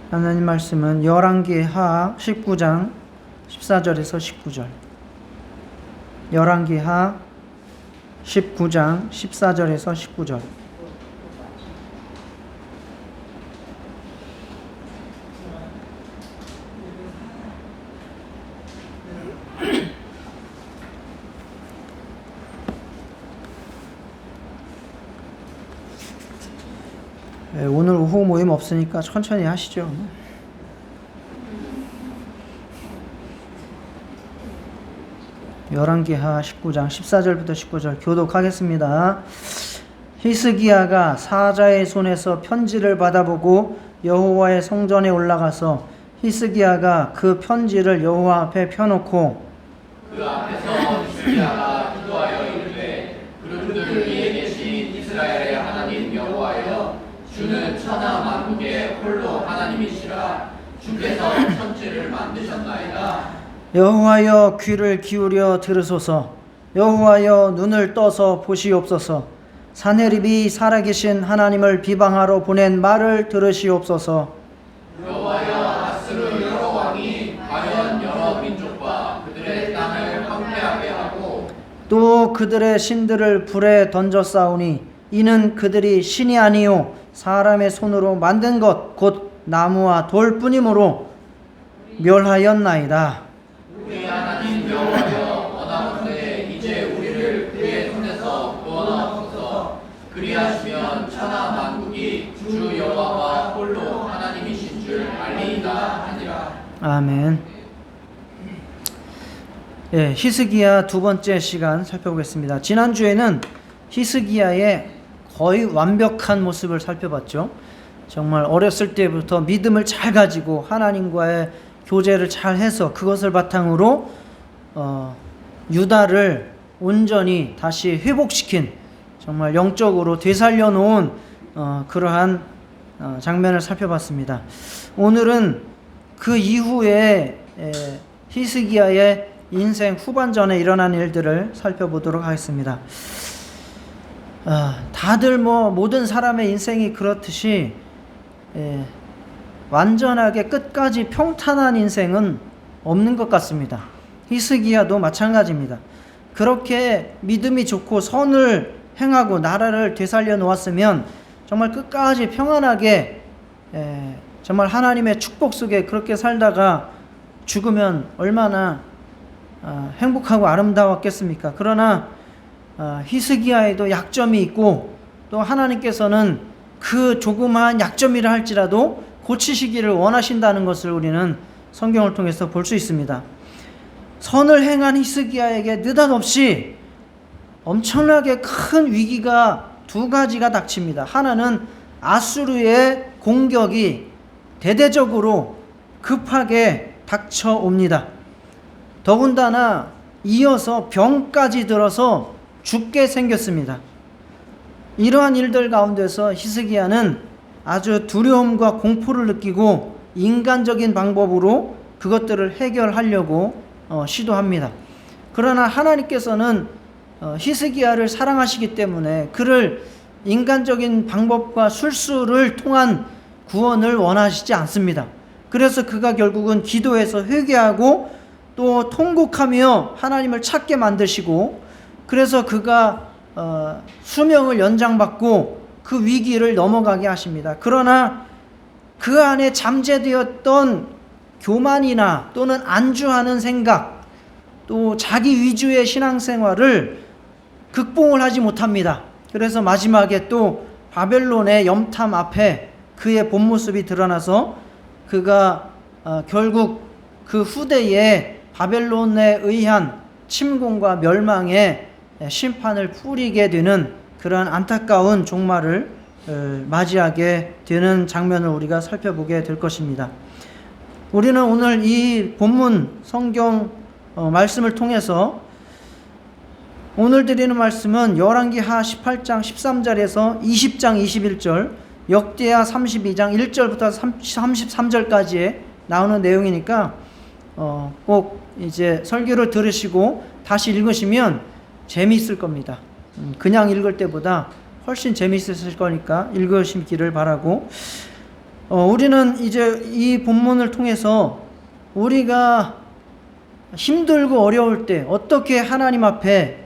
하나님 말씀은 열왕기하 19장 14절에서 19절. 열왕기하 19장 14절에서 19절. 오늘 오후 모임 없으니까 천천히 하시죠. 열왕기하 19장 14절부터 19절 교독하겠습니다. 히스기야가 사자의 손에서 편지를 받아보고 여호와의 성전에 올라가서 히스기야가 그 편지를 여호와 앞에 펴놓고 그 앞에서 히스기야가 기도하여 이르되 그룹들 위에 계신 이스라엘의 하나님 여호와여, 주는 천하 만국의 홀로 하나님이시라. 주께서 천지를 만드셨나이다. 여호와여 귀를 기울여 들으소서. 여호와여 눈을 떠서 보시옵소서. 사네립이 살아계신 하나님을 비방하러 보낸 말을 들으시옵소서. 여호와여, 아스루 여러 왕이 과연 여러 민족과 그들의 땅을 황폐하게 하고 또 그들의 신들을 불에 던져 싸우니 이는 그들이 신이 아니요 사람의 손으로 만든 것 곧 나무와 돌뿐이므로 멸하였나이다. 우리 하나님 여호와여, 원하건대 이제 우리를 그의 손에서 구원하옵소서. 그리하시면 천하 만국이 주 여호와가 홀로 하나님이신 줄 알리이다 하니라. 아멘. 히스기야 두 번째 시간 살펴보겠습니다. 지난주에는 히스기야의 거의 완벽한 모습을 살펴봤죠. 정말 어렸을 때부터 믿음을 잘 가지고 하나님과의 교제를 잘 해서 그것을 바탕으로 유다를 온전히 다시 회복시킨, 정말 영적으로 되살려 놓은 그러한 장면을 살펴봤습니다. 오늘은 그 이후에 히스기야의 인생 후반전에 일어난 일들을 살펴보도록 하겠습니다. 다들 모든 사람의 인생이 그렇듯이 완전하게 끝까지 평탄한 인생은 없는 것 같습니다. 히스기야도 마찬가지입니다. 그렇게 믿음이 좋고 선을 행하고 나라를 되살려 놓았으면 정말 끝까지 평안하게 정말 하나님의 축복 속에 그렇게 살다가 죽으면 얼마나 행복하고 아름다웠겠습니까? 그러나 히스기야에도 약점이 있고 또 하나님께서는 그 조그마한 약점이라 할지라도 고치시기를 원하신다는 것을 우리는 성경을 통해서 볼 수 있습니다. 선을 행한 히스기야에게 느닷없이 엄청나게 큰 위기가 두 가지가 닥칩니다. 하나는 아수르의 공격이 대대적으로 급하게 닥쳐옵니다. 더군다나 이어서 병까지 들어서 죽게 생겼습니다. 이러한 일들 가운데서 히스기야는 아주 두려움과 공포를 느끼고 인간적인 방법으로 그것들을 해결하려고 시도합니다. 그러나 하나님께서는 히스기야를 사랑하시기 때문에 그를 인간적인 방법과 술수를 통한 구원을 원하시지 않습니다. 그래서 그가 결국은 기도해서 회개하고 또 통곡하며 하나님을 찾게 만드시고, 그래서 그가 수명을 연장받고 그 위기를 넘어가게 하십니다. 그러나 그 안에 잠재되었던 교만이나 또는 안주하는 생각, 또 자기 위주의 신앙생활을 극복을 하지 못합니다. 그래서 마지막에 또 바벨론의 염탐 앞에 그의 본 모습이 드러나서 그가 결국 그 후대에 바벨론에 의한 침공과 멸망의 심판을 뿌리게 되는 그러한 안타까운 종말을 맞이하게 되는 장면을 우리가 살펴보게 될 것입니다. 우리는 오늘 이 본문 성경 말씀을 통해서 오늘 드리는 말씀은 열왕기하 18장 13절에서 20장 21절, 역대하 32장 1절부터 33절까지에 나오는 내용이니까 꼭 이제 설교를 들으시고 다시 읽으시면 재미있을 겁니다. 그냥 읽을 때보다 훨씬 재미있으실 거니까 읽으시기를 바라고, 우리는 이제 이 본문을 통해서 우리가 힘들고 어려울 때 어떻게 하나님 앞에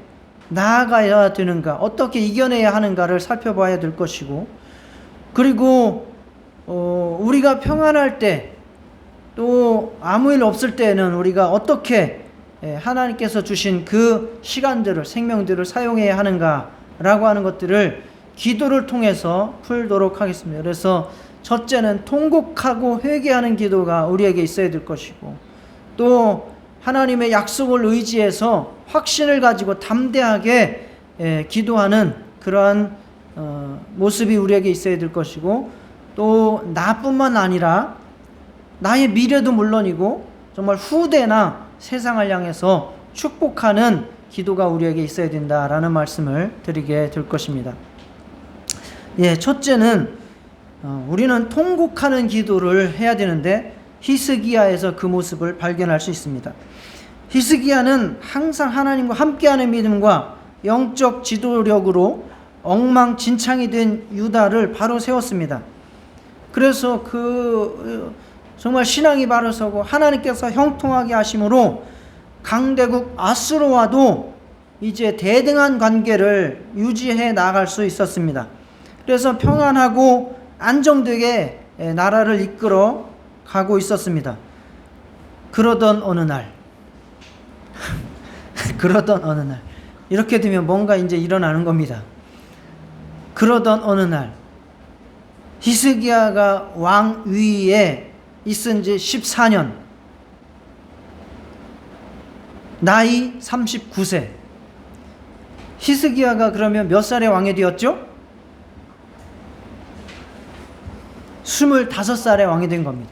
나아가야 되는가, 어떻게 이겨내야 하는가를 살펴봐야 될 것이고, 그리고 우리가 평안할 때, 또 아무 일 없을 때는 우리가 어떻게 하나님께서 주신 그 시간들을, 생명들을 사용해야 하는가라고 하는 것들을 기도를 통해서 풀도록 하겠습니다. 그래서 첫째는 통곡하고 회개하는 기도가 우리에게 있어야 될 것이고, 또 하나님의 약속을 의지해서 확신을 가지고 담대하게 기도하는 그러한 모습이 우리에게 있어야 될 것이고, 또 나뿐만 아니라 나의 미래도 물론이고 정말 후대나 세상을 향해서 축복하는 기도가 우리에게 있어야 된다라는 말씀을 드리게 될 것입니다. 첫째는 우리는 통곡하는 기도를 해야 되는데, 히스기야에서 그 모습을 발견할 수 있습니다. 히스기야는 항상 하나님과 함께하는 믿음과 영적 지도력으로 엉망진창이 된 유다를 바로 세웠습니다. 그래서 정말 신앙이 바로 서고 하나님께서 형통하게 하심으로 강대국 아수르와도 이제 대등한 관계를 유지해 나갈 수 있었습니다. 그래서 평안하고 안정되게 나라를 이끌어 가고 있었습니다. 그러던 어느 날 이렇게 되면 뭔가 이제 일어나는 겁니다. 그러던 어느 날 히스기야가 왕위에 있은 지 14년, 나이 39세. 히스기야가 그러면 몇 살에 왕이 되었죠? 25살에 왕이 된 겁니다.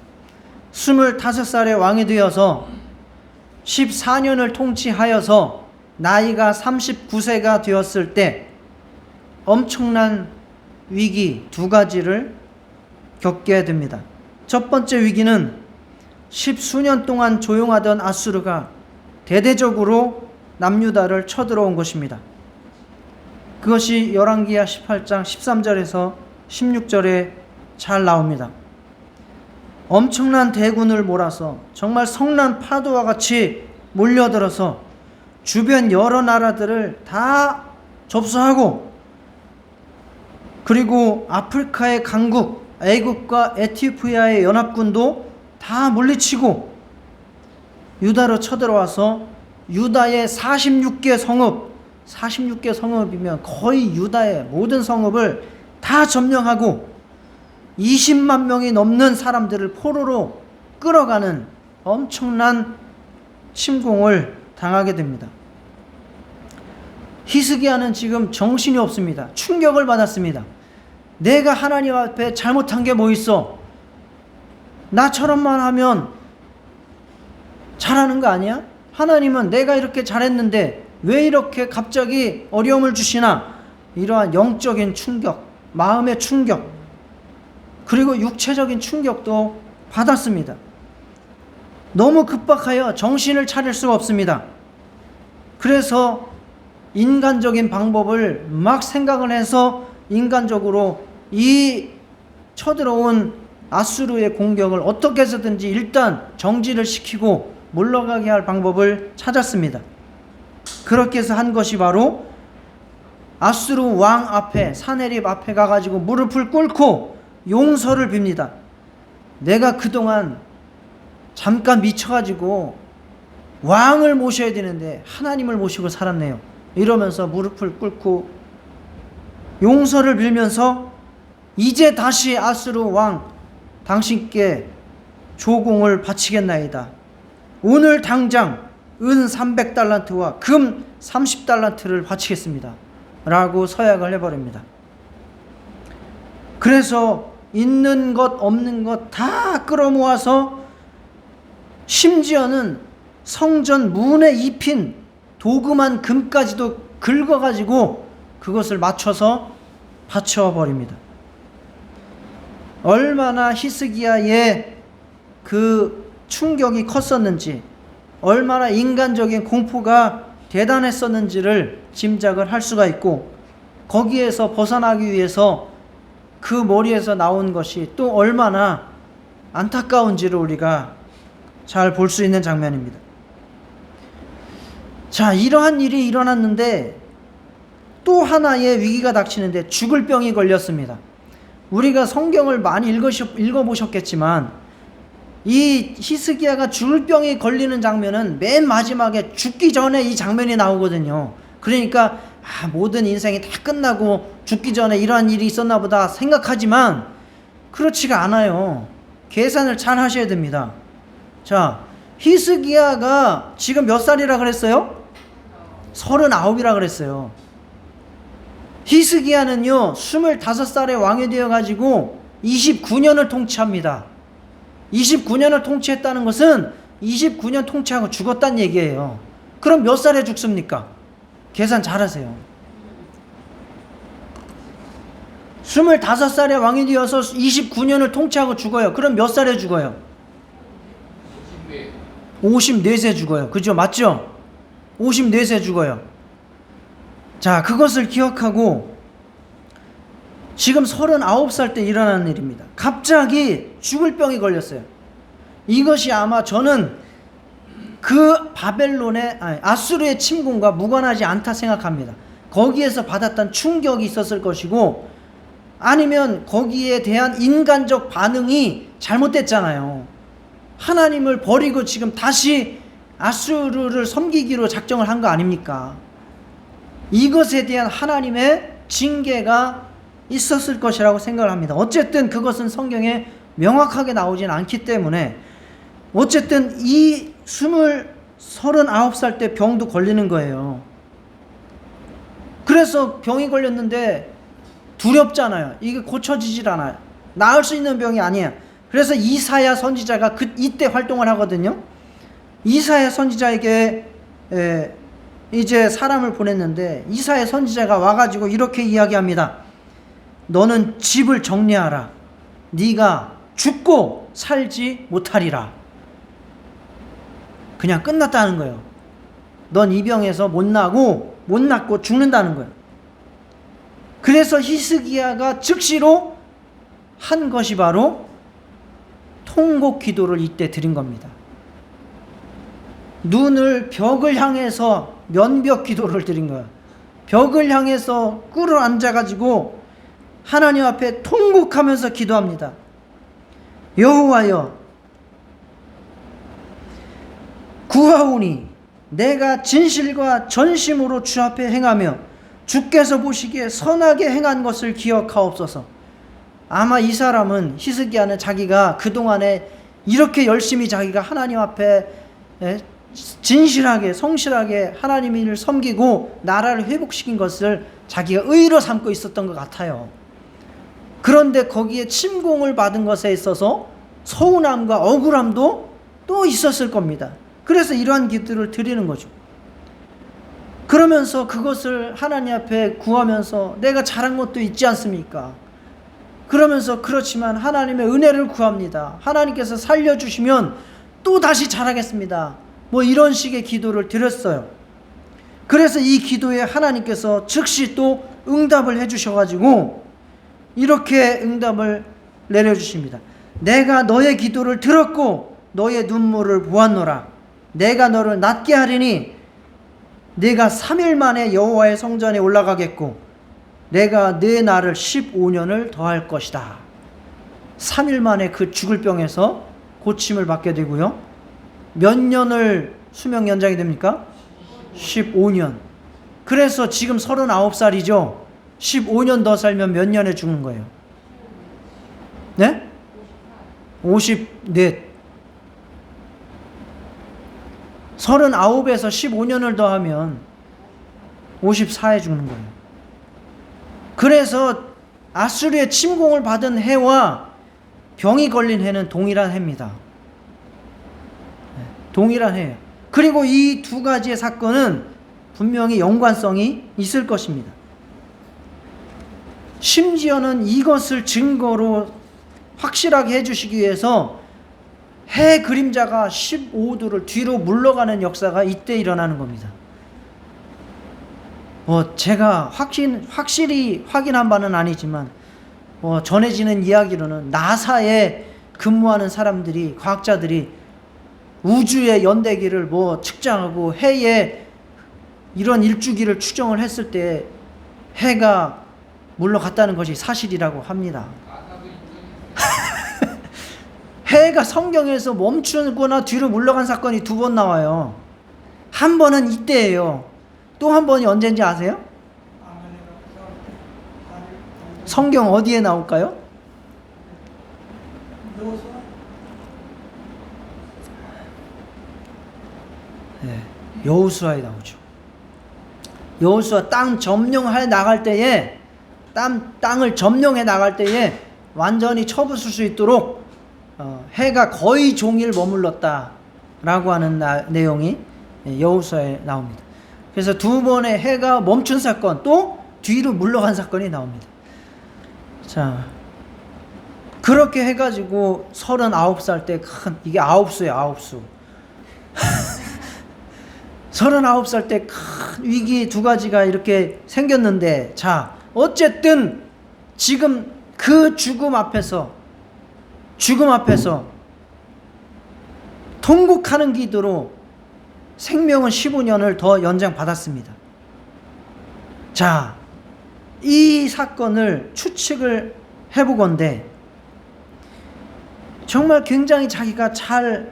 25살에 왕이 되어서 14년을 통치하여서 나이가 39세가 되었을 때 엄청난 위기 두 가지를 겪게 됩니다. 첫 번째 위기는 10수년 동안 조용하던 아수르가 대대적으로 남유다를 쳐들어온 것입니다. 그것이 열왕기하 18장 13절에서 16절에 잘 나옵니다. 엄청난 대군을 몰아서 정말 성난 파도와 같이 몰려들어서 주변 여러 나라들을 다 접수하고, 그리고 아프리카의 강국 애국과 에티오피아의 연합군도 다 물리치고 유다로 쳐들어와서 유다의 46개 성읍이면 거의 유다의 모든 성읍을 다 점령하고 20만 명이 넘는 사람들을 포로로 끌어가는 엄청난 침공을 당하게 됩니다. 히스기야는 지금 정신이 없습니다. 충격을 받았습니다. 내가 하나님 앞에 잘못한 게 뭐 있어? 나처럼만 하면 잘하는 거 아니야? 하나님은 내가 이렇게 잘했는데 왜 이렇게 갑자기 어려움을 주시나? 이러한 영적인 충격, 마음의 충격, 그리고 육체적인 충격도 받았습니다. 너무 급박하여 정신을 차릴 수가 없습니다. 그래서 인간적인 방법을 막 생각을 해서 인간적으로 이 쳐들어온 아수르의 공격을 어떻게 해서든지 일단 정지를 시키고 물러가게 할 방법을 찾았습니다. 그렇게 해서 한 것이 바로 아수르 왕 앞에, 사네립 앞에 가가지고 무릎을 꿇고 용서를 빕니다. 내가 그동안 잠깐 미쳐가지고 왕을 모셔야 되는데 하나님을 모시고 살았네요. 이러면서 무릎을 꿇고 용서를 빌면서 이제 다시 아수르 왕 당신께 조공을 바치겠나이다. 오늘 당장 은 300달란트와 금 30달란트를 바치겠습니다. 라고 서약을 해버립니다. 그래서 있는 것 없는 것 다 끌어모아서 심지어는 성전 문에 입힌 도금한 금까지도 긁어가지고 그것을 맞춰서 바쳐버립니다. 얼마나 히스기야의 그 충격이 컸었는지, 얼마나 인간적인 공포가 대단했었는지를 짐작을 할 수가 있고, 거기에서 벗어나기 위해서 그 머리에서 나온 것이 또 얼마나 안타까운지를 우리가 잘 볼 수 있는 장면입니다. 자, 이러한 일이 일어났는데 또 하나의 위기가 닥치는데 죽을 병이 걸렸습니다. 우리가 성경을 많이 읽어보셨겠지만 이 히스기야가 죽을 병이 걸리는 장면은 맨 마지막에 죽기 전에 이 장면이 나오거든요. 그러니까 모든 인생이 다 끝나고 죽기 전에 이러한 일이 있었나 보다 생각하지만 그렇지가 않아요. 계산을 잘 하셔야 됩니다. 자, 히스기야가 지금 몇 살이라 그랬어요? 39이라 그랬어요. 히스기야는요 25살에 왕이 되어가지고 29년을 통치합니다. 29년을 통치했다는 것은 29년 통치하고 죽었다는 얘기예요. 그럼 몇 살에 죽습니까? 계산 잘하세요. 25살에 왕이 되어서 29년을 통치하고 죽어요. 그럼 몇 살에 죽어요? 54세 죽어요. 그죠? 맞죠? 54세 죽어요. 자, 그것을 기억하고 지금 39살 때 일어나는 일입니다. 갑자기 죽을 병이 걸렸어요. 이것이 아마 저는 그 아수르의 침공과 무관하지 않다 생각합니다. 거기에서 받았던 충격이 있었을 것이고 아니면 거기에 대한 인간적 반응이 잘못됐잖아요. 하나님을 버리고 지금 다시 아수르를 섬기기로 작정을 한 거 아닙니까? 이것에 대한 하나님의 징계가 있었을 것이라고 생각을 합니다. 어쨌든 그것은 성경에 명확하게 나오진 않기 때문에 어쨌든 이 39살 때 병도 걸리는 거예요. 그래서 병이 걸렸는데 두렵잖아요. 이게 고쳐지질 않아요. 나을 수 있는 병이 아니에요. 그래서 이사야 선지자가 이때 활동을 하거든요. 이사야 선지자에게 이제 사람을 보냈는데 이사야 선지자가 와가지고 이렇게 이야기합니다. 너는 집을 정리하라. 네가 죽고 살지 못하리라. 그냥 끝났다는 거예요. 넌 이 병에서 못 낫고 죽는다는 거예요. 그래서 히스기야가 즉시로 한 것이 바로 통곡 기도를 이때 드린 겁니다. 눈을 벽을 향해서 면벽 기도를 드린 거예요. 벽을 향해서 꿇어 앉아가지고 하나님 앞에 통곡하면서 기도합니다. 여호와여, 구하오니 내가 진실과 전심으로 주 앞에 행하며 주께서 보시기에 선하게 행한 것을 기억하옵소서. 아마 이 사람은 히스기야는 자기가 그동안에 이렇게 열심히 자기가 하나님 앞에 진실하게 성실하게 하나님을 섬기고 나라를 회복시킨 것을 자기가 의로 삼고 있었던 것 같아요. 그런데 거기에 침공을 받은 것에 있어서 서운함과 억울함도 또 있었을 겁니다. 그래서 이러한 기도를 드리는 거죠. 그러면서 그것을 하나님 앞에 구하면서 내가 잘한 것도 있지 않습니까? 그러면서 그렇지만 하나님의 은혜를 구합니다. 하나님께서 살려주시면 또 다시 잘하겠습니다. 뭐 이런 식의 기도를 드렸어요. 그래서 이 기도에 하나님께서 즉시 또 응답을 해주셔가지고 이렇게 응답을 내려주십니다. 내가 너의 기도를 들었고 너의 눈물을 보았노라. 내가 너를 낫게 하리니 내가 3일 만에 여호와의 성전에 올라가겠고 내가 내 날을 15년을 더할 것이다. 3일 만에 그 죽을 병에서 고침을 받게 되고요. 몇 년을 수명 연장이 됩니까? 15년. 그래서 지금 39살이죠. 15년 더 살면 몇 년에 죽는 거예요? 네? 54. 39에서 15년을 더하면 54에 죽는 거예요. 그래서 아수르의 침공을 받은 해와 병이 걸린 해는 동일한 해입니다. 동일한 해예요. 그리고 이 두 가지의 사건은 분명히 연관성이 있을 것입니다. 심지어는 이것을 증거로 확실하게 해주시기 위해서 해 그림자가 15도를 뒤로 물러가는 역사가 이때 일어나는 겁니다. 제가 확실히 확인한 바는 아니지만 전해지는 이야기로는 나사에 근무하는 사람들이, 과학자들이 우주의 연대기를 측정하고 해에 이런 일주기를 추정을 했을 때 해가 물러갔다는 것이 사실이라고 합니다. 해가 성경에서 멈추거나 뒤로 물러간 사건이 2번 나와요. 한 번은 이때예요. 또 한 번이 언제인지 아세요? 성경 어디에 나올까요? 네, 여호수아에 나오죠. 여호수아 땅 점령해 나갈 때에 땅을 점령해 나갈 때에 완전히 쳐부술 수 있도록 해가 거의 종일 머물렀다라고 하는 내용이 여호수아에 나옵니다. 그래서 2번의 해가 멈춘 사건, 또 뒤로 물러간 사건이 나옵니다. 자, 그렇게 해가지고 39살 때 이게 아홉수예요, 아홉수. 39살 때 큰 위기 2가지가 이렇게 생겼는데, 자, 어쨌든 지금 그 죽음 앞에서 통곡하는 기도로 생명은 15년을 더 연장받았습니다. 자, 이 사건을 추측을 해보건대 정말 굉장히 자기가 잘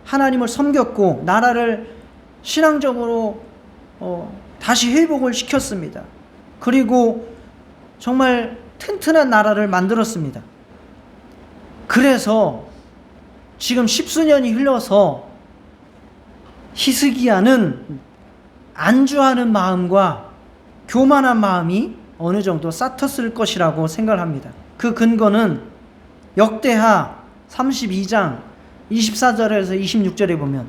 하나님을 섬겼고 나라를 신앙적으로 다시 회복을 시켰습니다. 그리고 정말 튼튼한 나라를 만들었습니다. 그래서 지금 10수년이 흘러서 히스기야는 안주하는 마음과 교만한 마음이 어느 정도 싹텄을 것이라고 생각을 합니다. 그 근거는 역대하 32장 24절에서 26절에 보면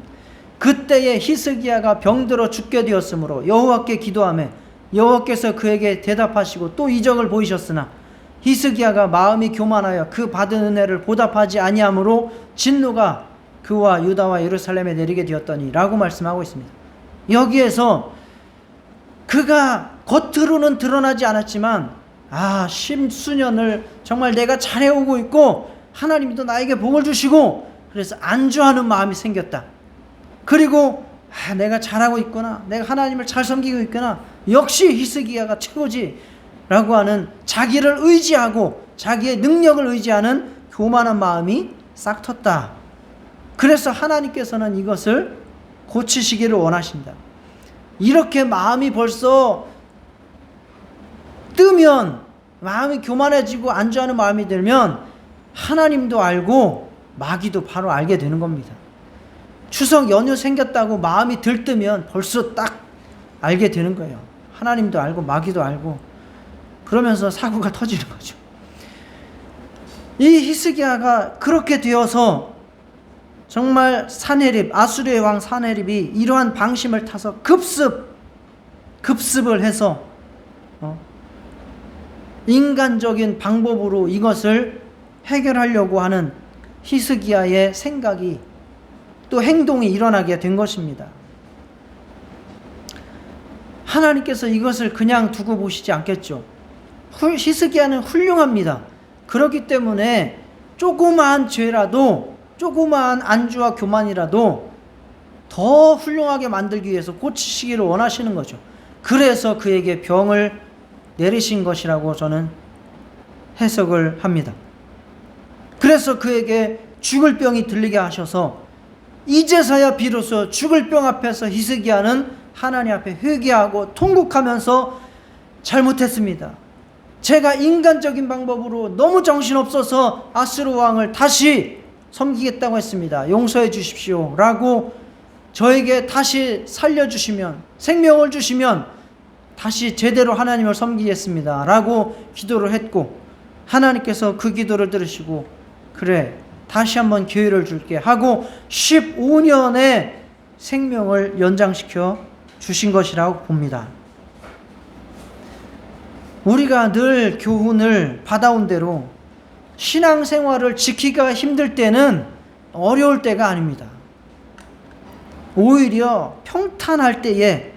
그때에 히스기야가 병들어 죽게 되었으므로 여호와께 기도하며 여호와께서 그에게 대답하시고 또 이적을 보이셨으나 히스기야가 마음이 교만하여 그 받은 은혜를 보답하지 아니하므로 진노가 그와 유다와 예루살렘에 내리게 되었더니 라고 말씀하고 있습니다. 여기에서 그가 겉으로는 드러나지 않았지만 10수년을 정말 내가 잘해오고 있고 하나님도 나에게 복을 주시고 그래서 안주하는 마음이 생겼다. 그리고 내가 잘하고 있구나, 내가 하나님을 잘 섬기고 있구나, 역시 히스기야가 최고지 라고 하는 자기를 의지하고 자기의 능력을 의지하는 교만한 마음이 싹 텄다. 그래서 하나님께서는 이것을 고치시기를 원하신다. 이렇게 마음이 벌써 뜨면, 마음이 교만해지고 안주하는 마음이 들면 하나님도 알고 마귀도 바로 알게 되는 겁니다. 추석 연휴 생겼다고 마음이 들뜨면 벌써 딱 알게 되는 거예요. 하나님도 알고 마귀도 알고 그러면서 사고가 터지는 거죠. 이 히스기야가 그렇게 되어서 정말 사네립, 아수르의 왕 사네립이 이러한 방심을 타서 급습을 해서 인간적인 방법으로 이것을 해결하려고 하는 히스기야의 생각이 또 행동이 일어나게 된 것입니다. 하나님께서 이것을 그냥 두고 보시지 않겠죠. 히스기야는 훌륭합니다. 그렇기 때문에 조그마한 죄라도, 조그마한 안주와 교만이라도 더 훌륭하게 만들기 위해서 고치시기를 원하시는 거죠. 그래서 그에게 병을 내리신 것이라고 저는 해석을 합니다. 그래서 그에게 죽을 병이 들리게 하셔서 이제서야 비로소 죽을 병 앞에서 히스기야는 하나님 앞에 회개하고 통곡하면서 잘못했습니다. 제가 인간적인 방법으로 너무 정신없어서 아수르 왕을 다시 섬기겠다고 했습니다. 용서해 주십시오 라고 저에게 다시 살려주시면, 생명을 주시면 다시 제대로 하나님을 섬기겠습니다 라고 기도를 했고, 하나님께서 그 기도를 들으시고 그래 다시 한번 기회를 줄게 하고 15년의 생명을 연장시켜 주신 것이라고 봅니다. 우리가 늘 교훈을 받아온 대로 신앙생활을 지키기가 힘들 때는 어려울 때가 아닙니다. 오히려 평탄할 때에,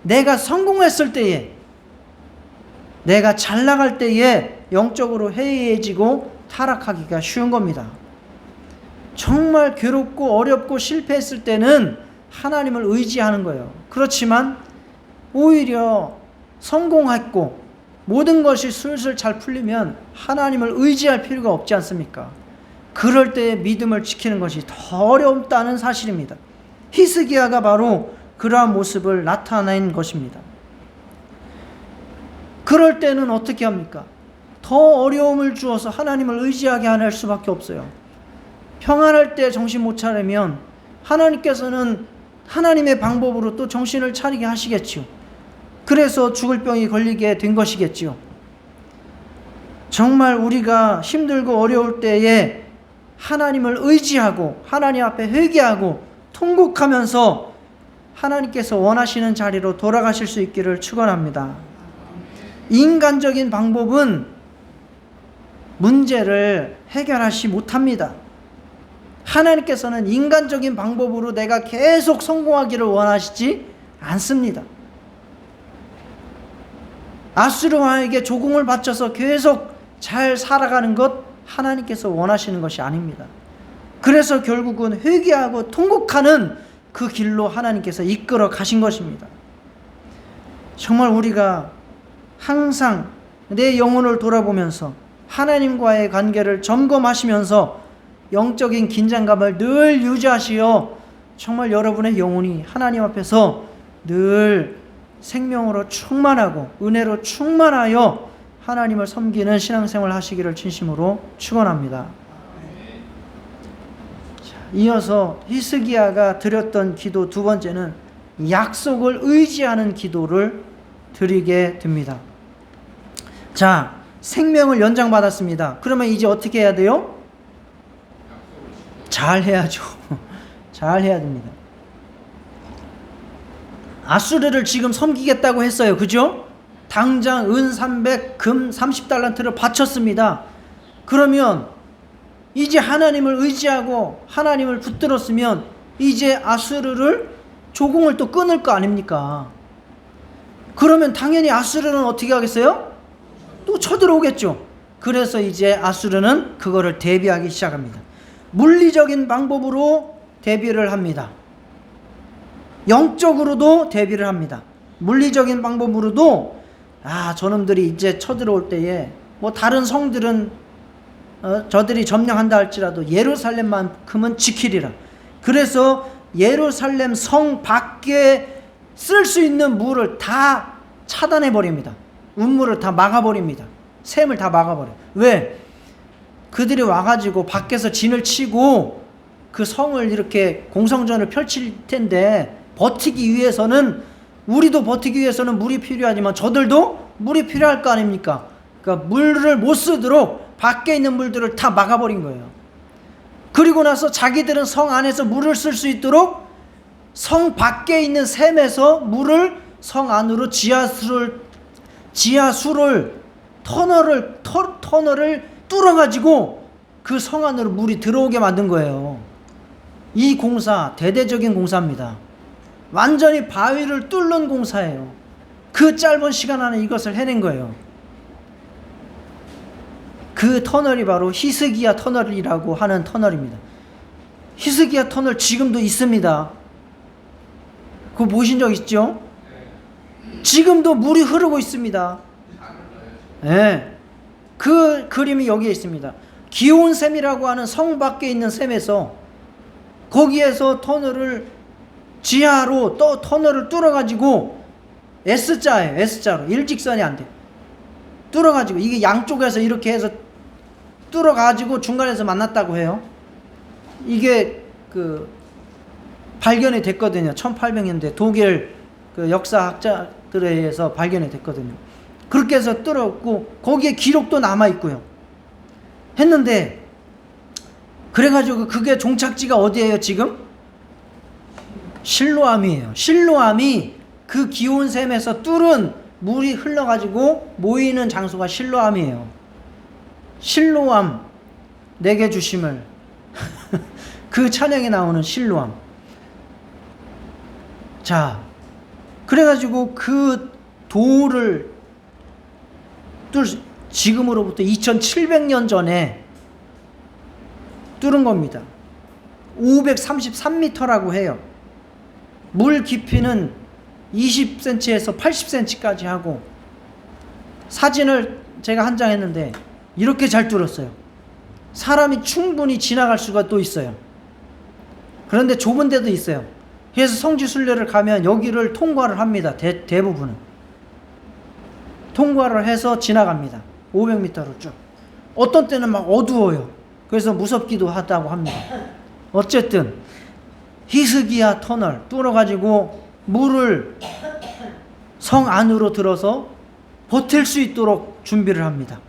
내가 성공했을 때에, 내가 잘 나갈 때에 영적으로 해이해지고 타락하기가 쉬운 겁니다. 정말 괴롭고 어렵고 실패했을 때는 하나님을 의지하는 거예요. 그렇지만 오히려 성공했고 모든 것이 술술 잘 풀리면 하나님을 의지할 필요가 없지 않습니까? 그럴 때 믿음을 지키는 것이 더 어렵다는 사실입니다. 히스기야가 바로 그러한 모습을 나타낸 것입니다. 그럴 때는 어떻게 합니까? 더 어려움을 주어서 하나님을 의지하게 할 수밖에 없어요. 평안할 때 정신 못 차리면 하나님께서는 하나님의 방법으로 또 정신을 차리게 하시겠지요. 그래서 죽을 병이 걸리게 된 것이겠지요. 정말 우리가 힘들고 어려울 때에 하나님을 의지하고 하나님 앞에 회개하고 통곡하면서 하나님께서 원하시는 자리로 돌아가실 수 있기를 축원합니다. 인간적인 방법은 문제를 해결하지 못합니다. 하나님께서는 인간적인 방법으로 내가 계속 성공하기를 원하시지 않습니다. 아수르왕에게 조공을 바쳐서 계속 잘 살아가는 것 하나님께서 원하시는 것이 아닙니다. 그래서 결국은 회개하고 통곡하는 그 길로 하나님께서 이끌어 가신 것입니다. 정말 우리가 항상 내 영혼을 돌아보면서 하나님과의 관계를 점검하시면서 영적인 긴장감을 늘 유지하시어 정말 여러분의 영혼이 하나님 앞에서 늘 생명으로 충만하고 은혜로 충만하여 하나님을 섬기는 신앙생활을 하시기를 진심으로 축원합니다. 이어서 히스기야가 드렸던 기도 두 번째는 약속을 의지하는 기도를 드리게 됩니다. 자, 생명을 연장받았습니다. 그러면 이제 어떻게 해야 돼요? 잘 해야죠. 잘 해야 됩니다. 아수르를 지금 섬기겠다고 했어요. 그죠? 당장 은 300, 금 30달란트를 바쳤습니다. 그러면 이제 하나님을 의지하고 하나님을 붙들었으면 이제 아수르를 조공을 또 끊을 거 아닙니까? 그러면 당연히 아수르는 어떻게 하겠어요? 또 쳐들어오겠죠. 그래서 이제 아수르는 그거를 대비하기 시작합니다. 물리적인 방법으로 대비를 합니다. 영적으로도 대비를 합니다. 물리적인 방법으로도 저놈들이 이제 쳐들어올 때에 뭐 다른 성들은 저들이 점령한다 할지라도 예루살렘만큼은 지키리라. 그래서 예루살렘 성 밖에 쓸 수 있는 물을 다 차단해 버립니다. 운물을 다 막아버립니다. 샘을 다 막아버려요. 왜? 그들이 와가지고 밖에서 진을 치고 그 성을 이렇게 공성전을 펼칠 텐데 버티기 위해서는 우리도 버티기 위해서는 물이 필요하지만 저들도 물이 필요할 거 아닙니까? 그러니까 물을 못 쓰도록 밖에 있는 물들을 다 막아버린 거예요. 그리고 나서 자기들은 성 안에서 물을 쓸 수 있도록 성 밖에 있는 샘에서 물을 성 안으로 터널을 뚫어가지고 그 성 안으로 물이 들어오게 만든 거예요. 이 공사 대대적인 공사입니다. 완전히 바위를 뚫는 공사예요. 그 짧은 시간 안에 이것을 해낸 거예요. 그 터널이 바로 히스기야 터널이라고 하는 터널입니다. 히스기야 터널 지금도 있습니다. 그거 보신 적 있죠? 지금도 물이 흐르고 있습니다. 네. 그 그림이 여기에 있습니다. 기온샘이라고 하는 성 밖에 있는 샘에서 거기에서 터널을 지하로 또 터널을 뚫어가지고 S자예요. S자로 일직선이 안 돼. 뚫어가지고 이게 양쪽에서 이렇게 해서 뚫어가지고 중간에서 만났다고 해요. 이게 발견이 됐거든요. 1800년대 독일 역사학자들에 의해서 발견이 됐거든요. 그렇게 해서 뚫었고 거기에 기록도 남아있고요. 했는데 그래가지고 그게 종착지가 어디예요 지금? 실로암이에요. 실로암이 그 기온샘에서 뚫은 물이 흘러가지고 모이는 장소가 실로암이에요. 실로암 내게 주심을 그 찬양에 나오는 실로암. 자, 그래가지고 그 돌을 지금으로부터 2700년 전에 뚫은 겁니다. 533m라고 해요. 물 깊이는 20cm에서 80cm까지 하고, 사진을 제가 한 장 했는데 이렇게 잘 뚫었어요. 사람이 충분히 지나갈 수가 또 있어요. 그런데 좁은 데도 있어요. 그래서 성지순례를 가면 여기를 통과를 합니다. 대부분은 통과를 해서 지나갑니다. 500m로 쭉. 어떤 때는 막 어두워요. 그래서 무섭기도 하다고 합니다. 어쨌든 히스기야 터널 뚫어가지고 물을 성 안으로 들어서 버틸 수 있도록 준비를 합니다.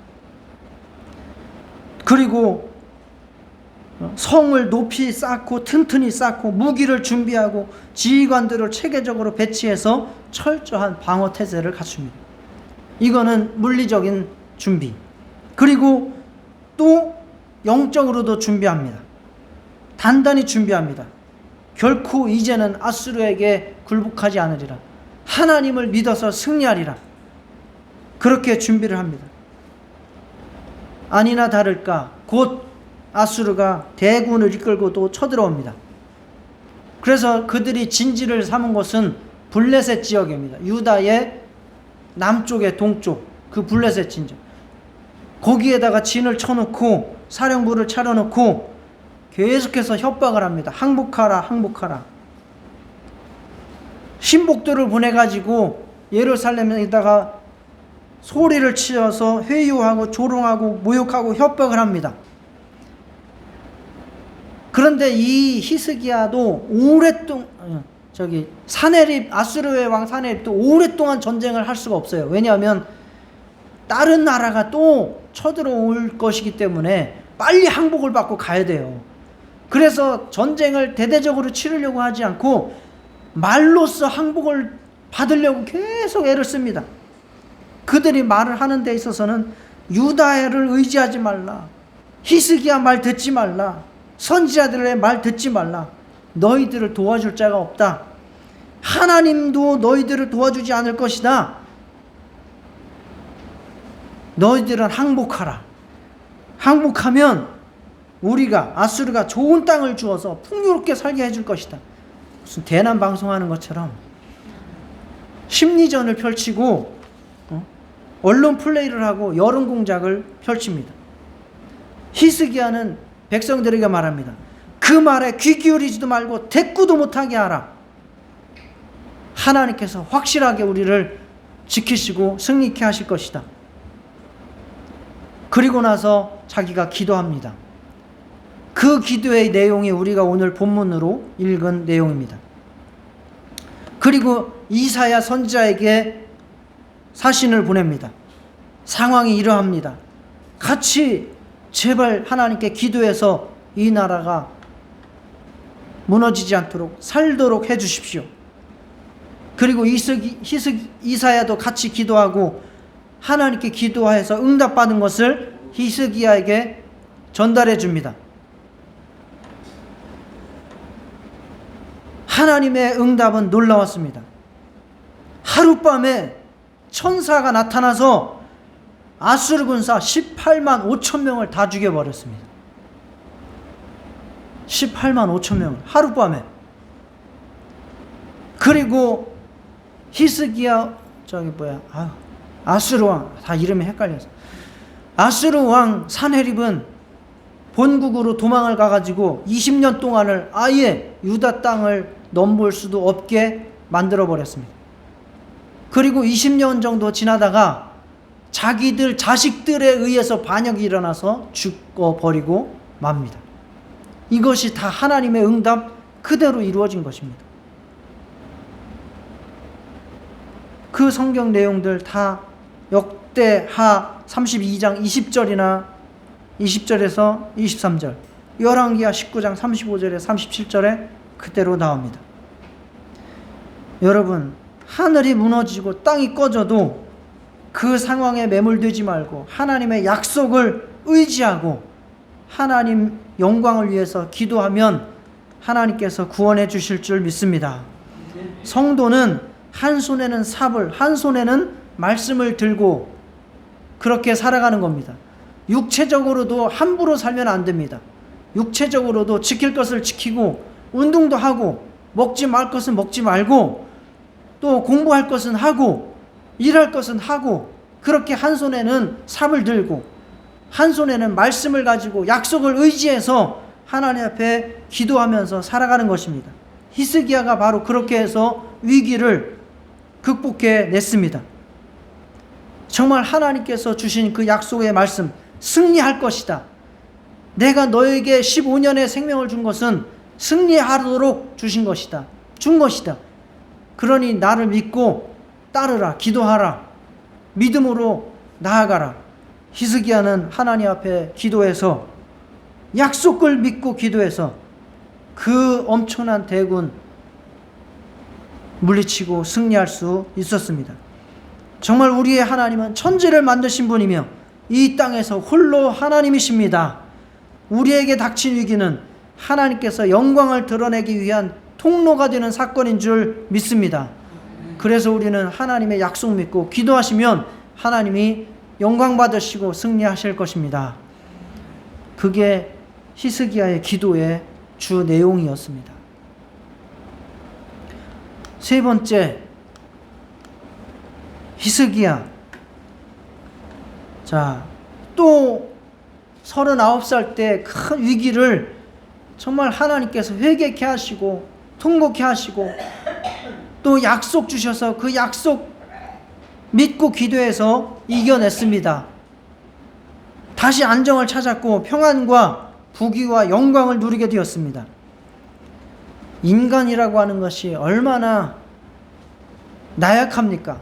그리고 성을 높이 쌓고 튼튼히 쌓고 무기를 준비하고 지휘관들을 체계적으로 배치해서 철저한 방어 태세를 갖춥니다. 이거는 물리적인 준비. 그리고 또 영적으로도 준비합니다. 단단히 준비합니다. 결코 이제는 아수르에게 굴복하지 않으리라. 하나님을 믿어서 승리하리라. 그렇게 준비를 합니다. 아니나 다를까 곧 아수르가 대군을 이끌고 또 쳐들어옵니다. 그래서 그들이 진지를 삼은 곳은 블레셋 지역입니다. 유다의 남쪽에 동쪽 그 블레셋 진지. 거기에다가 진을 쳐놓고 사령부를 차려놓고 계속해서 협박을 합니다. 항복하라, 항복하라. 신복들을 보내가지고 예루살렘에다가 소리를 치어서 회유하고 조롱하고 모욕하고 협박을 합니다. 그런데 이 히스기야도 오랫동안 사네립, 아수르의 왕 사네립도 오랫동안 전쟁을 할 수가 없어요. 왜냐하면 다른 나라가 또 쳐들어올 것이기 때문에 빨리 항복을 받고 가야 돼요. 그래서 전쟁을 대대적으로 치르려고 하지 않고 말로써 항복을 받으려고 계속 애를 씁니다. 그들이 말을 하는 데 있어서는 유다를 의지하지 말라. 히스기야 말 듣지 말라. 선지자들의 말 듣지 말라. 너희들을 도와줄 자가 없다. 하나님도 너희들을 도와주지 않을 것이다. 너희들은 항복하라. 항복하면 우리가 아수르가 좋은 땅을 주어서 풍요롭게 살게 해줄 것이다. 무슨 대남 방송하는 것처럼 심리전을 펼치고 언론 플레이를 하고 여론 공작을 펼칩니다. 히스기야는 백성들에게 말합니다. 그 말에 귀 기울이지도 말고 대꾸도 못하게 하라. 하나님께서 확실하게 우리를 지키시고 승리케 하실 것이다. 그리고 나서 자기가 기도합니다. 그 기도의 내용이 우리가 오늘 본문으로 읽은 내용입니다. 그리고 이사야 선지자에게 사신을 보냅니다. 상황이 이러합니다. 같이 제발 하나님께 기도해서 이 나라가 무너지지 않도록 살도록 해 주십시오. 그리고 이사야도 같이 기도하고 하나님께 기도해서 응답받은 것을 히스기야에게 전달해 줍니다. 하나님의 응답은 놀라웠습니다. 하룻밤에 천사가 나타나서 아수르 군사 18만 5천 명을 다 죽여버렸습니다. 18만 5천 명을 하룻밤에. 그리고 히스기야 아수르 왕, 다 이름이 헷갈려서 아수르 왕 사네립은 본국으로 도망을 가가지고 20년 동안을 아예 유다 땅을 넘볼 수도 없게 만들어 버렸습니다. 그리고 20년 정도 지나다가 자기들 자식들에 의해서 반역이 일어나서 죽어버리고 맙니다. 이것이 다 하나님의 응답 그대로 이루어진 것입니다. 그 성경 내용들 다 역대하 32장 20절이나 20절에서 23절, 열왕기하 19장 35절에 37절에 그대로 나옵니다. 여러분, 하늘이 무너지고 땅이 꺼져도 그 상황에 매몰되지 말고 하나님의 약속을 의지하고 하나님 영광을 위해서 기도하면 하나님께서 구원해 주실 줄 믿습니다. 성도는 한 손에는 삽을, 한 손에는 말씀을 들고 그렇게 살아가는 겁니다. 육체적으로도 함부로 살면 안 됩니다. 육체적으로도 지킬 것을 지키고 운동도 하고 먹지 말 것은 먹지 말고 또 공부할 것은 하고 일할 것은 하고 그렇게 한 손에는 삽을 들고 한 손에는 말씀을 가지고 약속을 의지해서 하나님 앞에 기도하면서 살아가는 것입니다. 히스기야가 바로 그렇게 해서 위기를 극복해 냈습니다. 정말 하나님께서 주신 그 약속의 말씀, 승리할 것이다. 내가 너에게 15년의 생명을 준 것은 승리하도록 주신 것이다. 준 것이다. 그러니 나를 믿고 따르라. 기도하라. 믿음으로 나아가라. 히스기야는 하나님 앞에 기도해서 약속을 믿고 기도해서 그 엄청난 대군 물리치고 승리할 수 있었습니다. 정말 우리의 하나님은 천지를 만드신 분이며 이 땅에서 홀로 하나님이십니다. 우리에게 닥친 위기는 하나님께서 영광을 드러내기 위한 통로가 되는 사건인 줄 믿습니다. 그래서 우리는 하나님의 약속 믿고 기도하시면 하나님이 영광 받으시고 승리하실 것입니다. 그게 히스기야의 기도의 주 내용이었습니다. 세 번째, 히스기야. 자, 또 39살 때 큰 위기를 정말 하나님께서 회개케 하시고 통곡케 하시고 또 약속 주셔서 그 약속 믿고 기도해서 이겨냈습니다. 다시 안정을 찾았고 평안과 부귀와 영광을 누리게 되었습니다. 인간이라고 하는 것이 얼마나 나약합니까?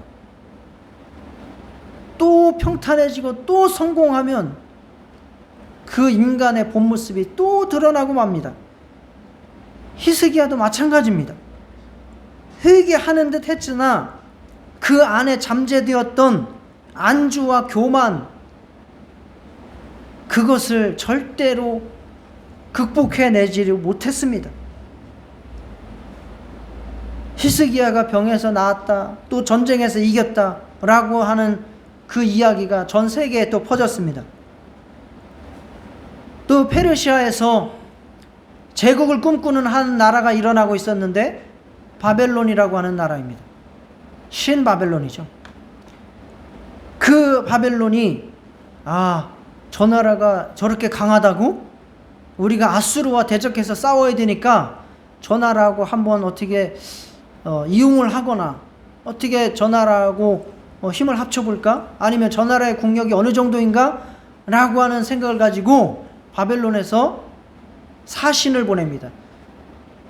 또 평탄해지고 또 성공하면 그 인간의 본 모습이 또 드러나고 맙니다. 히스기야도 마찬가지입니다. 회개하는 듯 했으나 그 안에 잠재되었던 안주와 교만, 그것을 절대로 극복해내지 못했습니다. 히스기야가 병에서 나았다, 또 전쟁에서 이겼다 라고 하는 그 이야기가 전 세계에 또 퍼졌습니다. 또 페르시아에서 제국을 꿈꾸는 한 나라가 일어나고 있었는데 바벨론이라고 하는 나라입니다. 신바벨론이죠. 그 바벨론이 저 나라가 저렇게 강하다고? 우리가 아수르와 대적해서 싸워야 되니까 저 나라하고 한번 어떻게 이용을 하거나 어떻게 저 나라하고 힘을 합쳐볼까? 아니면 저 나라의 국력이 어느 정도인가? 라고 하는 생각을 가지고 바벨론에서 사신을 보냅니다.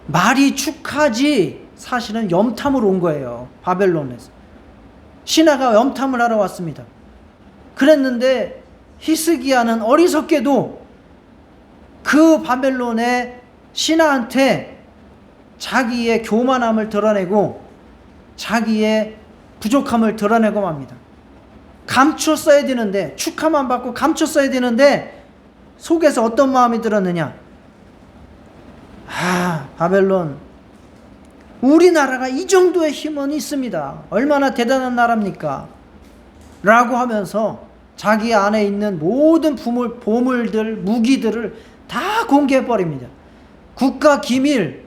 말이 축하지 사실은 염탐으로 온 거예요. 바벨론에서 신하가 염탐을 하러 왔습니다. 그랬는데 히스기야는 어리석게도 그 바벨론의 신하한테 자기의 교만함을 드러내고 자기의 부족함을 드러내고 맙니다. 감췄어야 되는데, 축하만 받고 감췄어야 되는데 속에서 어떤 마음이 들었느냐? 바벨론, 우리나라가 이 정도의 힘은 있습니다. 얼마나 대단한 나라입니까? 라고 하면서 자기 안에 있는 모든 보물들, 무기들을 다 공개해버립니다. 국가 기밀,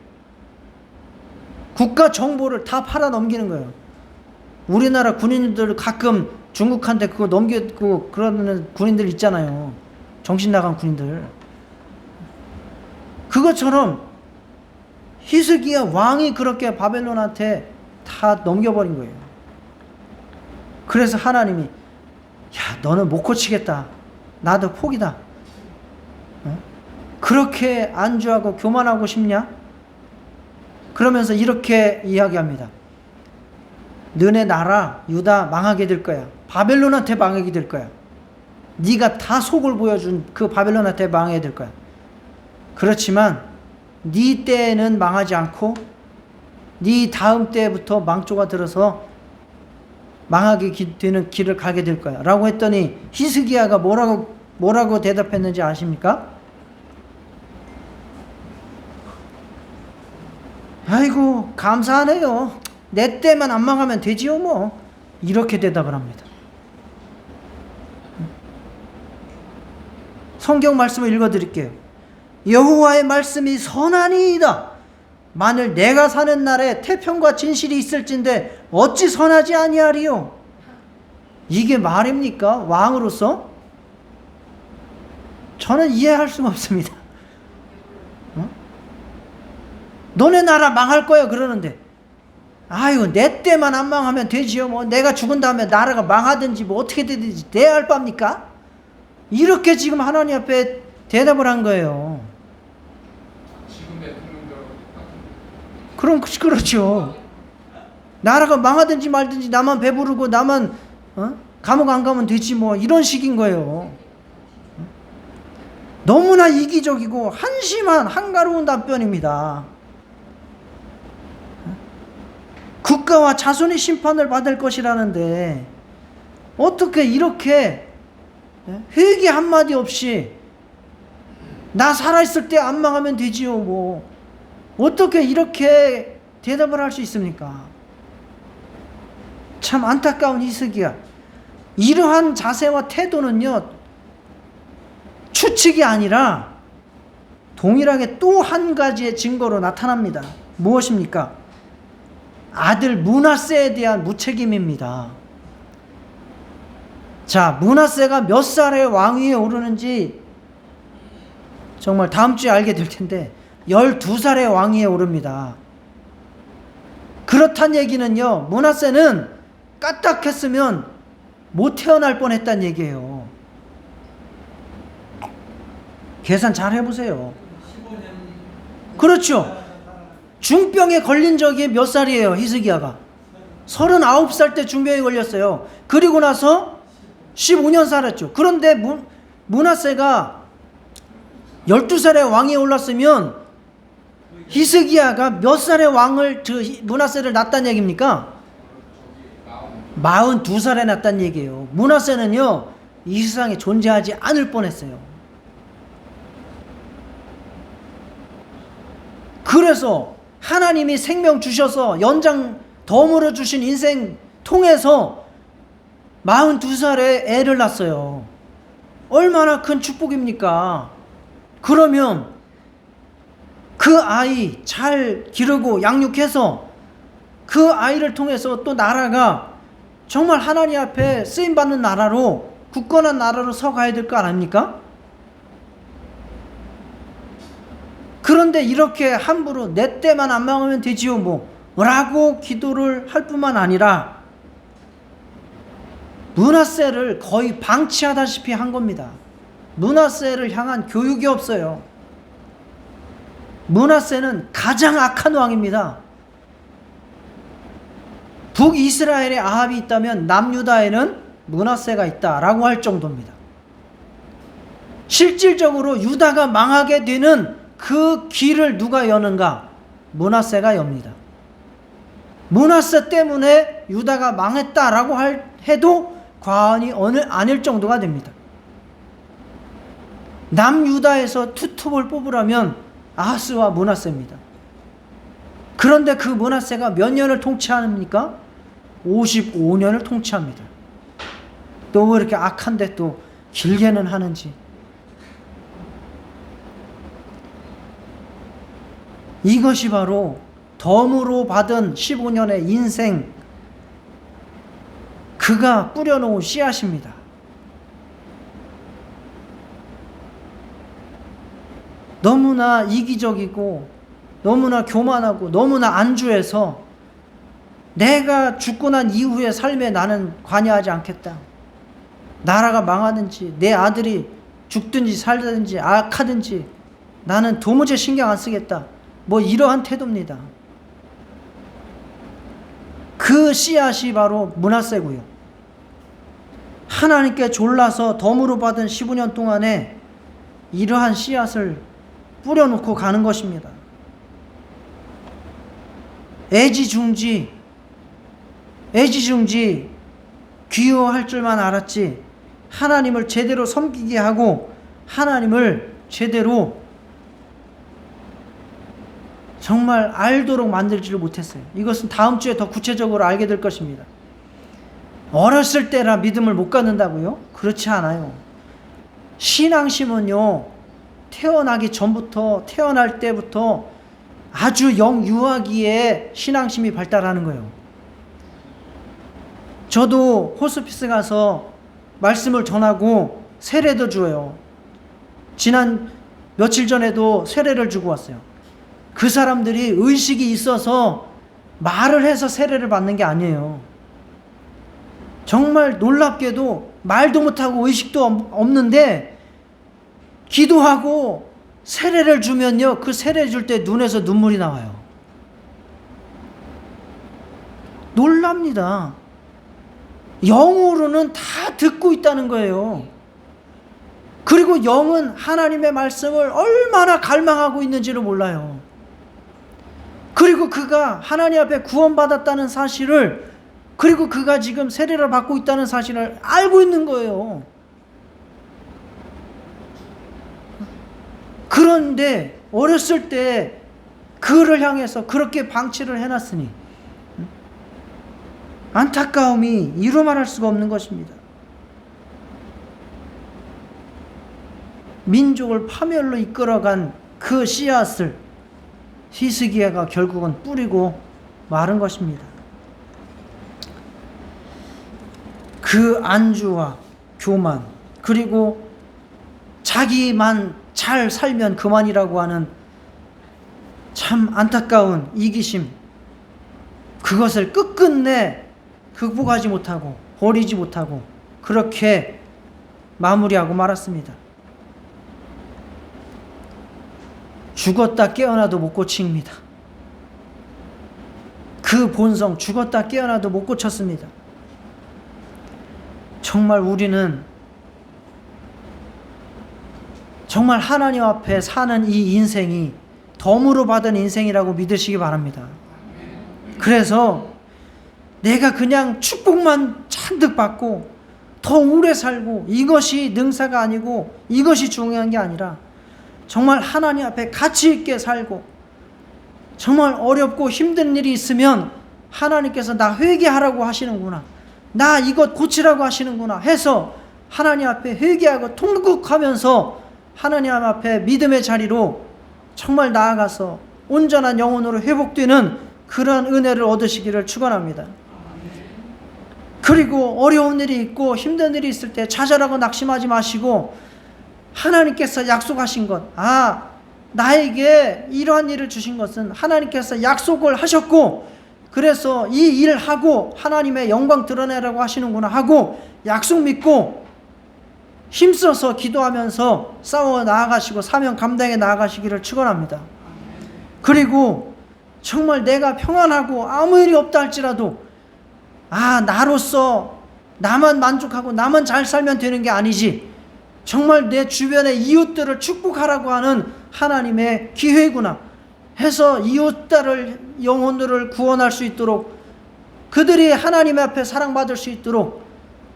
국가 정보를 다 팔아 넘기는 거예요. 우리나라 군인들 가끔 중국한테 그거 넘기고 그러는 군인들 있잖아요. 정신 나간 군인들. 그것처럼 히스기야 왕이 그렇게 바벨론한테 다 넘겨버린 거예요. 그래서 하나님이 너는 못 고치겠다. 나도 포기다. 그렇게 안주하고 교만하고 싶냐? 그러면서 이렇게 이야기합니다. 너네 나라 유다 망하게 될 거야. 바벨론한테 망하게 될 거야. 네가 다 속을 보여준 그 바벨론한테 망하게 될 거야. 그렇지만 네 때에는 망하지 않고 네 다음 때부터 망조가 들어서 망하게 되는 길을 가게 될 거야 라고 했더니 히스기야가 뭐라고 대답했는지 아십니까? 아이고 감사하네요. 내 때만 안 망하면 되지요 뭐. 이렇게 대답을 합니다. 성경 말씀을 읽어드릴게요. 여호와의 말씀이 선하니이다. 만일 내가 사는 날에 태평과 진실이 있을진데 어찌 선하지 아니하리요. 이게 말입니까? 왕으로서? 저는 이해할 수가 없습니다. 너네 나라 망할 거야 그러는데, 아유 내 때만 안 망하면 되지요. 뭐 내가 죽은 다음에 나라가 망하든지 뭐 어떻게 되든지 내 알 바입니까? 이렇게 지금 하나님 앞에 대답을 한 거예요. 그럼 그렇죠. 나라가 망하든지 말든지 나만 배부르고 나만 감옥 안 가면 되지 뭐, 이런 식인 거예요. 너무나 이기적이고 한심한 한가로운 답변입니다. 국가와 자손이 심판을 받을 것이라는데 어떻게 이렇게 회개 한마디 없이 나 살아있을 때 안 망하면 되지요 뭐, 어떻게 이렇게 대답을 할 수 있습니까? 참 안타까운 히스기야. 이러한 자세와 태도는요, 추측이 아니라 동일하게 또 한 가지의 증거로 나타납니다. 무엇입니까? 아들 므낫세에 대한 무책임입니다. 자, 므낫세가 몇 살에 왕위에 오르는지 정말 다음 주에 알게 될 텐데 12살에 왕위에 오릅니다. 그렇단 얘기는요, 므낫세는 까딱했으면 못 태어날 뻔했단 얘기예요. 계산 잘 해보세요. 그렇죠. 중병에 걸린 적이 몇 살이에요, 히스기야가? 39살 때 중병에 걸렸어요. 그리고 나서 15년 살았죠. 그런데 므낫세가 12살에 왕위에 올랐으면 히스기야가 몇 살에 므낫세를 낳았다는 얘기입니까? 42살에 낳았다는 얘기예요. 므낫세는요, 이 세상에 존재하지 않을 뻔했어요. 그래서 하나님이 생명 주셔서 연장 덤으로 주신 인생 통해서 42살에 애를 낳았어요. 얼마나 큰 축복입니까? 그러면 그 아이 잘 기르고 양육해서 그 아이를 통해서 또 나라가 정말 하나님 앞에 쓰임받는 나라로, 굳건한 나라로 서가야 될 거 아닙니까? 그런데 이렇게 함부로 내 때만 안 망하면 되지요 뭐 라고 기도를 할 뿐만 아니라 므낫세를 거의 방치하다시피 한 겁니다. 므낫세를 향한 교육이 없어요. 므낫세는 가장 악한 왕입니다. 북이스라엘에 아합이 있다면 남유다에는 므낫세가 있다라고 할 정도입니다. 실질적으로 유다가 망하게 되는 그 길을 누가 여는가? 므낫세가 엽니다. 므낫세 때문에 유다가 망했다라고 해도 과언이 아닐 정도가 됩니다. 남유다에서 투톱을 뽑으라면 아하스와 므낫세입니다. 그런데 그 므낫세가 몇 년을 통치합니까? 55년을 통치합니다. 또 왜 이렇게 악한데 또 길게는 하는지. 이것이 바로 덤으로 받은 15년의 인생, 그가 뿌려놓은 씨앗입니다. 너무나 이기적이고 너무나 교만하고 너무나 안주해서 내가 죽고 난 이후의 삶에 나는 관여하지 않겠다. 나라가 망하든지 내 아들이 죽든지 살든지 악하든지 나는 도무지 신경 안 쓰겠다. 뭐 이러한 태도입니다. 그 씨앗이 바로 므낫세고요. 하나님께 졸라서 덤으로 받은 15년 동안에 이러한 씨앗을 뿌려놓고 가는 것입니다. 애지중지 귀여워할 줄만 알았지 하나님을 제대로 섬기게 하고 하나님을 제대로 정말 알도록 만들지를 못했어요. 이것은 다음 주에 더 구체적으로 알게 될 것입니다. 어렸을 때라 믿음을 못 갖는다고요? 그렇지 않아요. 신앙심은요, 태어나기 전부터, 태어날 때부터 아주 영유아기에 신앙심이 발달하는 거예요. 저도 호스피스 가서 말씀을 전하고 세례도 줘요. 지난 며칠 전에도 세례를 주고 왔어요. 그 사람들이 의식이 있어서 말을 해서 세례를 받는 게 아니에요. 정말 놀랍게도 말도 못하고 의식도 없는데 기도하고 세례를 주면요, 그 세례 줄 때 눈에서 눈물이 나와요. 놀랍니다. 영으로는 다 듣고 있다는 거예요. 그리고 영은 하나님의 말씀을 얼마나 갈망하고 있는지를 몰라요. 그리고 그가 하나님 앞에 구원받았다는 사실을, 그리고 그가 지금 세례를 받고 있다는 사실을 알고 있는 거예요. 그런데 어렸을 때 그를 향해서 그렇게 방치를 해놨으니 안타까움이 이루 말할 수가 없는 것입니다. 민족을 파멸로 이끌어간 그 씨앗을 히스기야가 결국은 뿌리고 마른 것입니다. 그 안주와 교만, 그리고 자기만 잘 살면 그만이라고 하는 참 안타까운 이기심, 그것을 끝끝내 극복하지 못하고 버리지 못하고 그렇게 마무리하고 말았습니다. 죽었다 깨어나도 못 고칩니다. 그 본성, 죽었다 깨어나도 못 고쳤습니다. 정말 우리는 정말 하나님 앞에 사는 이 인생이 덤으로 받은 인생이라고 믿으시기 바랍니다. 그래서 내가 그냥 축복만 잔뜩 받고 더 오래 살고 이것이 능사가 아니고 이것이 중요한 게 아니라 정말 하나님 앞에 가치 있게 살고 정말 어렵고 힘든 일이 있으면 하나님께서 나 회개하라고 하시는구나, 나 이것 고치라고 하시는구나 해서 하나님 앞에 회개하고 통곡하면서 하나님 앞에 믿음의 자리로 정말 나아가서 온전한 영혼으로 회복되는 그러한 은혜를 얻으시기를 축원합니다. 그리고 어려운 일이 있고 힘든 일이 있을 때 좌절하고 낙심하지 마시고 하나님께서 약속하신 것, 나에게 이러한 일을 주신 것은 하나님께서 약속을 하셨고 그래서 이 일을 하고 하나님의 영광 드러내라고 하시는구나 하고 약속 믿고 힘써서 기도하면서 싸워 나아가시고 사명 감당해 나아가시기를 축원합니다. 그리고 정말 내가 평안하고 아무 일이 없다 할지라도 나로서 나만 만족하고 나만 잘 살면 되는 게 아니지, 정말 내 주변의 이웃들을 축복하라고 하는 하나님의 기회구나 해서 이웃들을, 영혼들을 구원할 수 있도록 그들이 하나님 앞에 사랑받을 수 있도록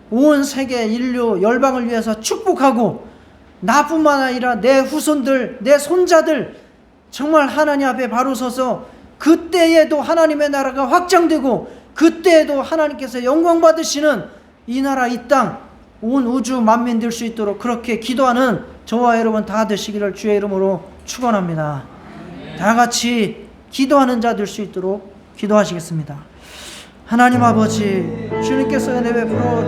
온 세계 인류 열방을 위해서 축복하고 나뿐만 아니라 내 후손들, 내 손자들 정말 하나님 앞에 바로 서서 그때에도 하나님의 나라가 확장되고 그때에도 하나님께서 영광 받으시는 이 나라 이 땅 온 우주 만민 될 수 있도록 그렇게 기도하는 저와 여러분 다 되시기를 주의 이름으로 축원합니다. 다 같이 기도하는 자 될 수 있도록 기도하시겠습니다. 하나님 아버지, 주님께서 은혜 베풀어